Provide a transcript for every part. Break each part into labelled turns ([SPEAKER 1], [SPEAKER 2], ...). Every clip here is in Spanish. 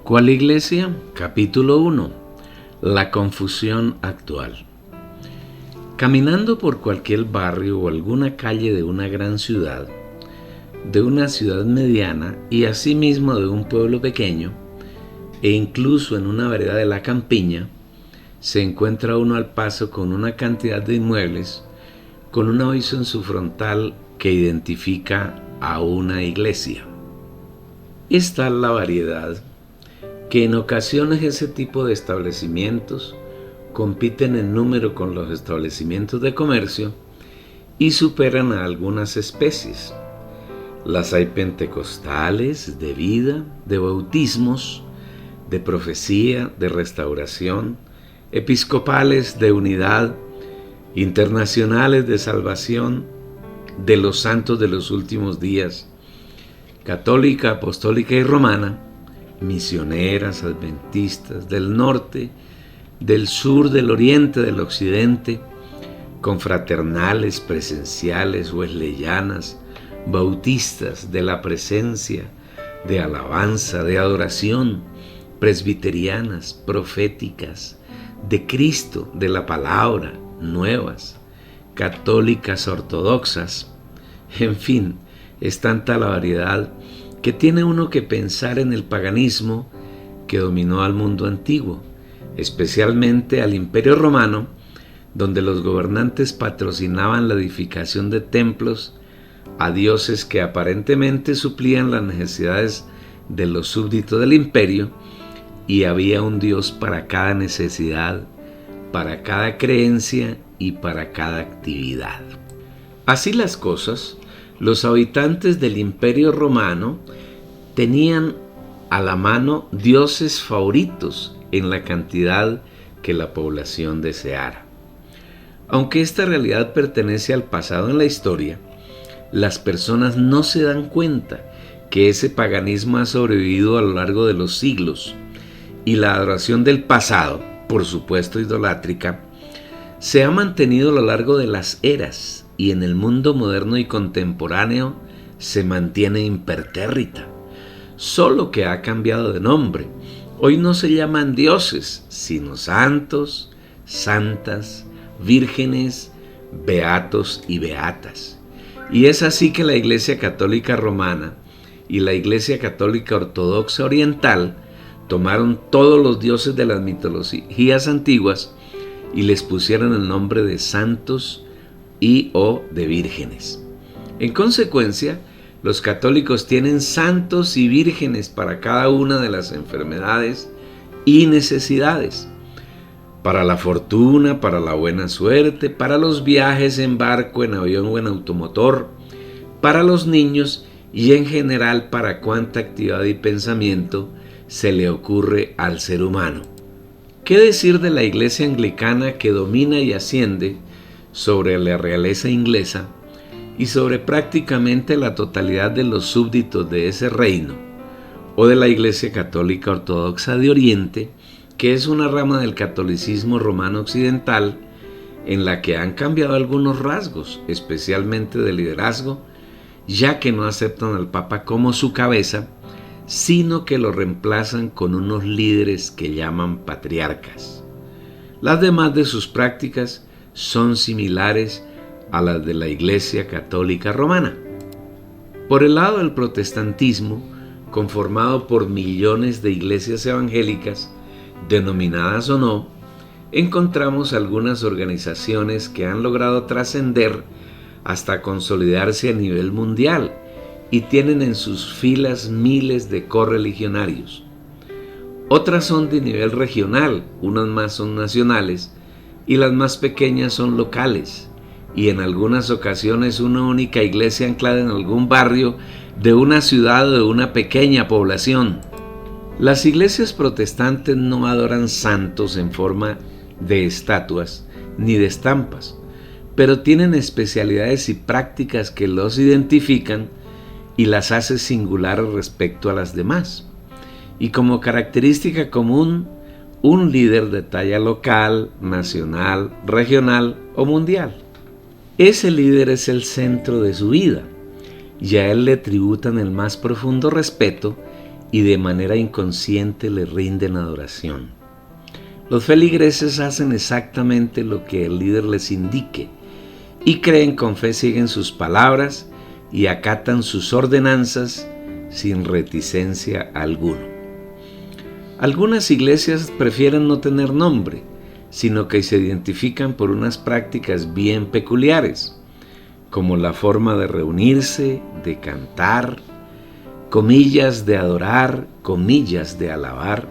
[SPEAKER 1] ¿Cuál iglesia? Capítulo 1. La confusión actual. Caminando por cualquier barrio o alguna calle de una gran ciudad, de una ciudad mediana y asimismo de un pueblo pequeño, e incluso en una vereda de la campiña, se encuentra uno al paso con una cantidad de inmuebles, con un aviso en su frontal que identifica a una iglesia. Esta es la variedad que en ocasiones ese tipo de establecimientos compiten en número con los establecimientos de comercio y superan a algunas especies. Las hay pentecostales, de vida, de bautismos, de profecía, de restauración, episcopales, de unidad, internacionales, de salvación, de los santos de los últimos días, católica, apostólica y romana, misioneras, adventistas, del norte, del sur, del oriente, del occidente, confraternales, presenciales, wesleyanas, bautistas, de la presencia, de alabanza, de adoración, presbiterianas, proféticas, de Cristo, de la palabra, nuevas, católicas, ortodoxas, en fin, es tanta la variedad que tiene uno que pensar en el paganismo que dominó al mundo antiguo, especialmente al Imperio Romano, donde los gobernantes patrocinaban la edificación de templos a dioses que aparentemente suplían las necesidades de los súbditos del imperio, y había un dios para cada necesidad, para cada creencia y para cada actividad. Así las cosas, los habitantes del Imperio Romano tenían a la mano dioses favoritos en la cantidad que la población deseara. Aunque esta realidad pertenece al pasado en la historia, las personas no se dan cuenta que ese paganismo ha sobrevivido a lo largo de los siglos y la adoración del pasado, por supuesto idolátrica, se ha mantenido a lo largo de las eras y en el mundo moderno y contemporáneo se mantiene impertérrita, solo que ha cambiado de nombre. Hoy no se llaman dioses, sino santos, santas, vírgenes, beatos y beatas. Y es así que la Iglesia Católica Romana y la Iglesia Católica Ortodoxa Oriental tomaron todos los dioses de las mitologías antiguas y les pusieron el nombre de santos y o de vírgenes. En consecuencia, los católicos tienen santos y vírgenes para cada una de las enfermedades y necesidades, para la fortuna, para la buena suerte, para los viajes en barco, en avión o en automotor, para los niños y en general para cuanta actividad y pensamiento se le ocurre al ser humano. ¿Qué decir de la Iglesia anglicana que domina y asciende sobre la realeza inglesa y sobre prácticamente la totalidad de los súbditos de ese reino? O de la Iglesia Católica Ortodoxa de Oriente, que es una rama del catolicismo romano occidental en la que han cambiado algunos rasgos, especialmente de liderazgo, ya que no aceptan al Papa como su cabeza, sino que lo reemplazan con unos líderes que llaman patriarcas. Las demás de sus prácticas son similares a las de la Iglesia Católica Romana. Por el lado del protestantismo, conformado por millones de iglesias evangélicas, denominadas o no, encontramos algunas organizaciones que han logrado trascender hasta consolidarse a nivel mundial y tienen en sus filas miles de correligionarios. Otras son de nivel regional, unas más son nacionales y las más pequeñas son locales, y en algunas ocasiones una única iglesia anclada en algún barrio de una ciudad o de una pequeña población. Las iglesias protestantes no adoran santos en forma de estatuas ni de estampas, pero tienen especialidades y prácticas que los identifican y las hace singulares respecto a las demás. Y como característica común, un líder de talla local, nacional, regional o mundial. Ese líder es el centro de su vida y a él le tributan el más profundo respeto y de manera inconsciente le rinden adoración. Los feligreses hacen exactamente lo que el líder les indique y creen con fe, siguen sus palabras y acatan sus ordenanzas sin reticencia alguna. Algunas iglesias prefieren no tener nombre, sino que se identifican por unas prácticas bien peculiares, como la forma de reunirse, de cantar, comillas de adorar, comillas de alabar,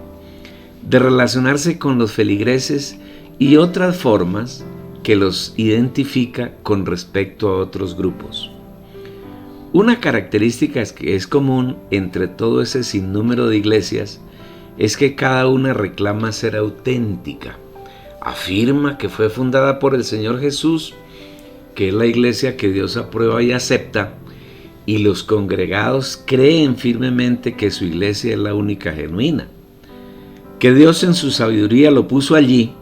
[SPEAKER 1] de relacionarse con los feligreses y otras formas que los identifica con respecto a otros grupos. Una característica que es común entre todo ese sinnúmero de iglesias es que cada una reclama ser auténtica, afirma que fue fundada por el Señor Jesús, que es la iglesia que Dios aprueba y acepta, y los congregados creen firmemente que su iglesia es la única genuina, que Dios en su sabiduría lo puso allí,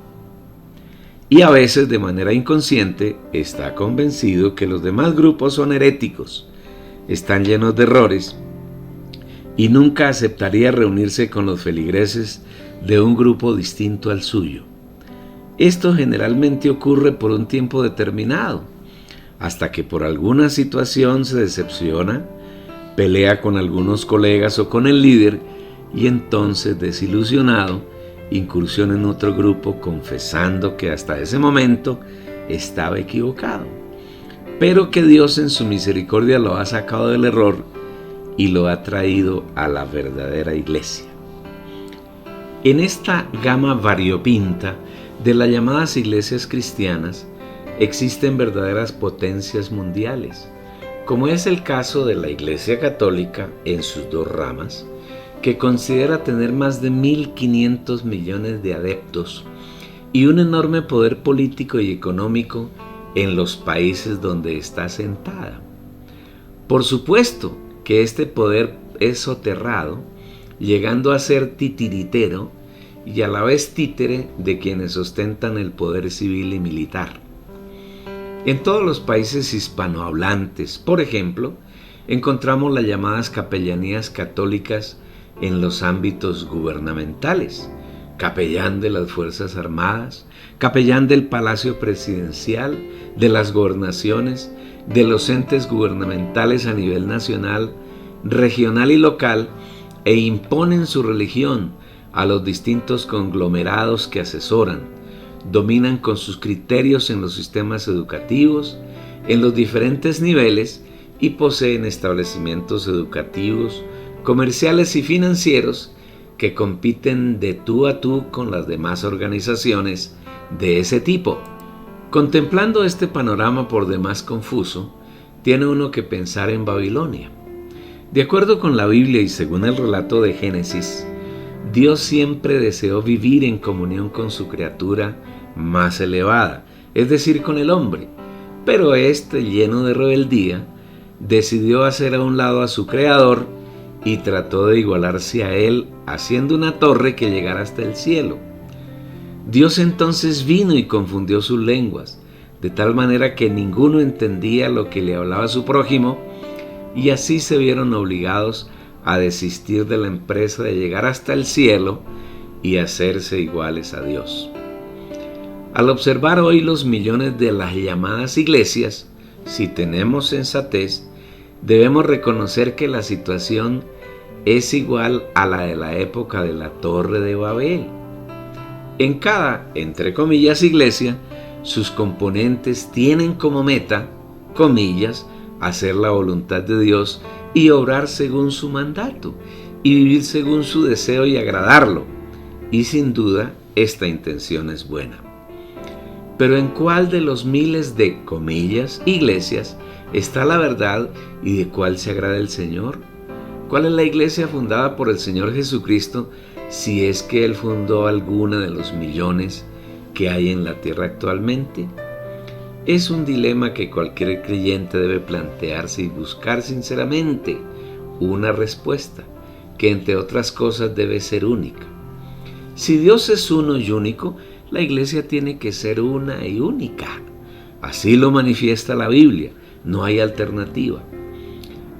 [SPEAKER 1] y a veces de manera inconsciente está convencido que los demás grupos son heréticos, están llenos de errores, y nunca aceptaría reunirse con los feligreses de un grupo distinto al suyo. Esto generalmente ocurre por un tiempo determinado, hasta que por alguna situación se decepciona, pelea con algunos colegas o con el líder y entonces, desilusionado, incursiona en otro grupo confesando que hasta ese momento estaba equivocado, pero que Dios en su misericordia lo ha sacado del error y lo ha traído a la verdadera iglesia. En esta gama variopinta de las llamadas iglesias cristianas existen verdaderas potencias mundiales, como es el caso de la Iglesia Católica en sus dos ramas, que considera tener más de 1.500 millones de adeptos y un enorme poder político y económico en los países donde está sentada. Por supuesto que este poder es soterrado, llegando a ser titiritero y a la vez títere de quienes ostentan el poder civil y militar. En todos los países hispanohablantes, por ejemplo, encontramos las llamadas capellanías católicas en los ámbitos gubernamentales: capellán de las Fuerzas Armadas, capellán del Palacio Presidencial, de las gobernaciones, de los entes gubernamentales a nivel nacional, regional y local, e imponen su religión a los distintos conglomerados que asesoran, dominan con sus criterios en los sistemas educativos, en los diferentes niveles, y poseen establecimientos educativos, comerciales y financieros que compiten de tú a tú con las demás organizaciones de ese tipo. Contemplando este panorama por demás confuso, tiene uno que pensar en Babilonia. De acuerdo con la Biblia y según el relato de Génesis, Dios siempre deseó vivir en comunión con su criatura más elevada, es decir, con el hombre, pero este, lleno de rebeldía, decidió hacer a un lado a su creador y trató de igualarse a él, haciendo una torre que llegara hasta el cielo. Dios entonces vino y confundió sus lenguas, de tal manera que ninguno entendía lo que le hablaba a su prójimo, y así se vieron obligados a desistir de la empresa de llegar hasta el cielo y hacerse iguales a Dios. Al observar hoy los millones de las llamadas iglesias, si tenemos sensatez, debemos reconocer que la situación es igual a la de la época de la Torre de Babel. En cada, entre comillas, iglesia, sus componentes tienen como meta, comillas, hacer la voluntad de Dios y obrar según su mandato, y vivir según su deseo y agradarlo. Y sin duda, esta intención es buena. Pero ¿en cuál de los miles de, comillas, iglesias está la verdad y de cuál se agrada el Señor? ¿Cuál es la iglesia fundada por el Señor Jesucristo, si es que Él fundó alguna de los millones que hay en la tierra actualmente? Es un dilema que cualquier creyente debe plantearse y buscar sinceramente una respuesta, que entre otras cosas debe ser única. Si Dios es uno y único, la iglesia tiene que ser una y única. Así lo manifiesta la Biblia, no hay alternativa.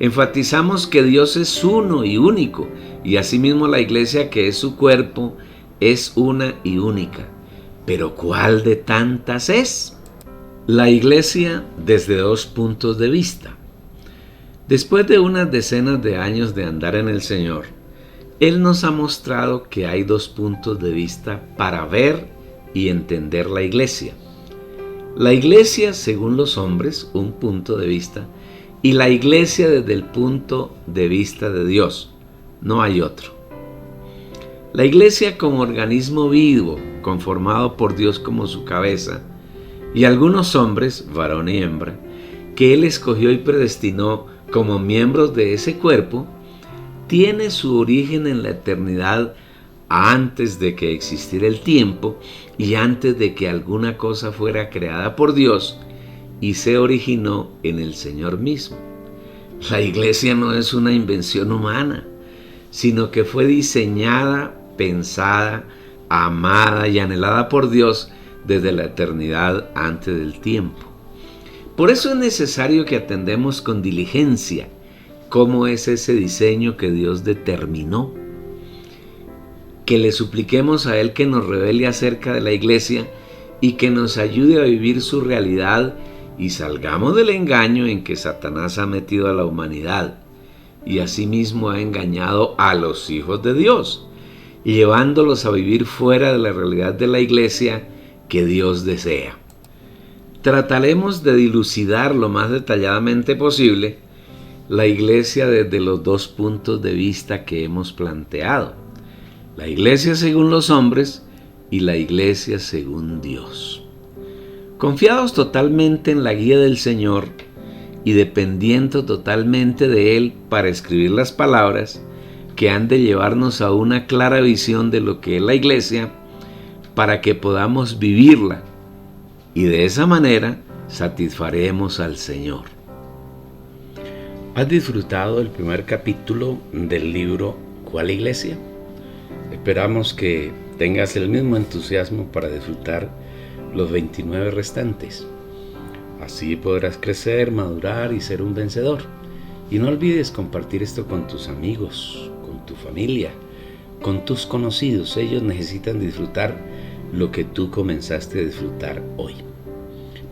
[SPEAKER 1] Enfatizamos que Dios es uno y único, y asimismo la iglesia, que es su cuerpo, es una y única. Pero ¿cuál de tantas es? La iglesia desde dos puntos de vista. Después de unas decenas de años de andar en el Señor, Él nos ha mostrado que hay dos puntos de vista para ver y entender la iglesia. La iglesia según los hombres, un punto de vista, y la iglesia desde el punto de vista de Dios. No hay otro. La iglesia como organismo vivo, conformado por Dios como su cabeza, y algunos hombres, varón y hembra, que Él escogió y predestinó como miembros de ese cuerpo, tiene su origen en la eternidad, antes de que existiera el tiempo y antes de que alguna cosa fuera creada por Dios, y se originó en el Señor mismo. La iglesia no es una invención humana, sino que fue diseñada, pensada, amada y anhelada por Dios desde la eternidad antes del tiempo. Por eso es necesario que atendamos con diligencia cómo es ese diseño que Dios determinó, que le supliquemos a Él que nos revele acerca de la iglesia y que nos ayude a vivir su realidad y salgamos del engaño en que Satanás ha metido a la humanidad y asimismo ha engañado a los hijos de Dios, llevándolos a vivir fuera de la realidad de la iglesia que Dios desea. Trataremos de dilucidar lo más detalladamente posible la iglesia desde los dos puntos de vista que hemos planteado: la iglesia según los hombres y la iglesia según Dios. Confiados totalmente en la guía del Señor y dependiendo totalmente de Él para escribir las palabras que han de llevarnos a una clara visión de lo que es la iglesia, para que podamos vivirla y de esa manera satisfaremos al Señor. ¿Has disfrutado el primer capítulo del libro ¿Cuál iglesia? Esperamos que tengas el mismo entusiasmo para disfrutar los 29 restantes. Así podrás crecer, madurar y ser un vencedor. Y no olvides compartir esto con tus amigos, con tu familia, con tus conocidos. Ellos necesitan disfrutar lo que tú comenzaste a disfrutar hoy.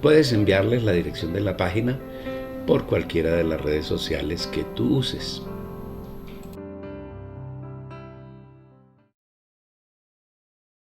[SPEAKER 1] Puedes enviarles la dirección de la página por cualquiera de las redes sociales que tú uses.